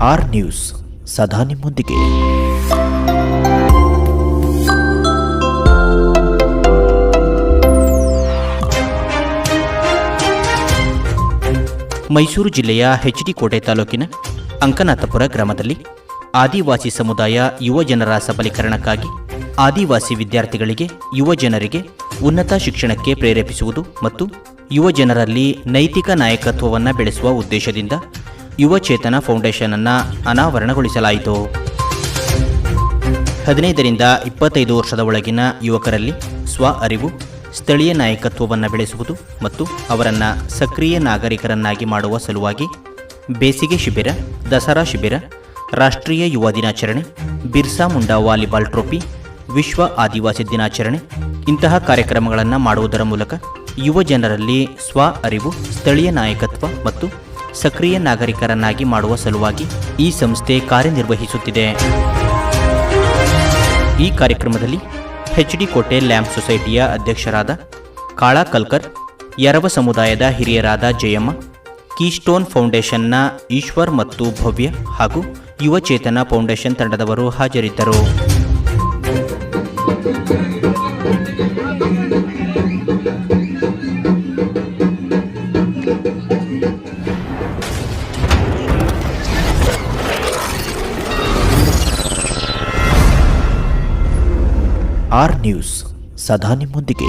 R news ಸದಾ ನಿಮ್ಮೊಂದಿಗೆ. ಮೈಸೂರು ಜಿಲ್ಲೆಯ ಹೆಚ್.ಡಿ. ಕೋಟೆ ತಾಲೂಕಿನ ಅಂಕನಾಥಪುರ ಗ್ರಾಮದಲ್ಲಿ ಆದಿವಾಸಿ ಸಮುದಾಯ ಯುವ ಜನರ ಸಬಲೀಕರಣಕ್ಕಾಗಿ ಆದಿವಾಸಿ ವಿದ್ಯಾರ್ಥಿಗಳಿಗೆ ಯುವ ಜನರಿಗೆ ಉನ್ನತ ಶಿಕ್ಷಣಕ್ಕೆ ಪ್ರೇರೇಪಿಸುವುದು ಮತ್ತು ಯುವ ಜನರಲ್ಲಿ ನೈತಿಕ ನಾಯಕತ್ವವನ್ನು ಬೆಳೆಸುವ ಉದ್ದೇಶದಿಂದ ಯುವ ಚೇತನ ಫೌಂಡೇಶನ್ ಅನ್ನು ಅನಾವರಣಗೊಳಿಸಲಾಯಿತು. 15ರಿಂದ 25 ವರ್ಷದ ಒಳಗಿನ ಯುವಕರಲ್ಲಿ ಸ್ವ ಅರಿವು, ಸ್ಥಳೀಯ ನಾಯಕತ್ವವನ್ನು ಬೆಳೆಸುವುದು ಮತ್ತು ಅವರನ್ನು ಸಕ್ರಿಯ ನಾಗರಿಕರನ್ನಾಗಿ ಮಾಡುವ ಸಲುವಾಗಿ ಬೇಸಿಗೆ ಶಿಬಿರ, ದಸರಾ ಶಿಬಿರ, ರಾಷ್ಟ್ರೀಯ ಯುವ ದಿನಾಚರಣೆ, ಬಿರ್ಸಾ ಮುಂಡಾ ವಾಲಿಬಾಲ್ ಟ್ರೋಫಿ, ವಿಶ್ವ ಆದಿವಾಸಿ ದಿನಾಚರಣೆ ಇಂತಹ ಕಾರ್ಯಕ್ರಮಗಳನ್ನು ಮಾಡುವುದರ ಮೂಲಕ ಯುವ ಜನರಲ್ಲಿ ಸ್ವ ಅರಿವು, ಸ್ಥಳೀಯ ನಾಯಕತ್ವ ಮತ್ತು ಸಕ್ರಿಯ ನಾಗರಿಕರನ್ನಾಗಿ ಮಾಡುವ ಸಲುವಾಗಿ ಈ ಸಂಸ್ಥೆ ಕಾರ್ಯನಿರ್ವಹಿಸುತ್ತಿದೆ. ಈ ಕಾರ್ಯಕ್ರಮದಲ್ಲಿ ಹೆಚ್.ಡಿ. ಕೋಟೆ ಲ್ಯಾಂಪ್ ಸೊಸೈಟಿಯ ಅಧ್ಯಕ್ಷರಾದ ಕಾಳಾ ಕಲ್ಕರ್, ಯರವ ಸಮುದಾಯದ ಹಿರಿಯರಾದ ಜಯಮ್ಮ, ಕೀಸ್ಟೋನ್ ಫೌಂಡೇಶನ್ನ ಈಶ್ವರ್ ಮತ್ತು ಭವ್ಯ ಹಾಗೂ ಯುವ ಚೇತನ ಫೌಂಡೇಶನ್ ತಂಡದವರು ಹಾಜರಿದ್ದರು. ಆರ್ ನ್ಯೂಸ್ ಸದಾ ನಿಮ್ಮೊಂದಿಗೆ.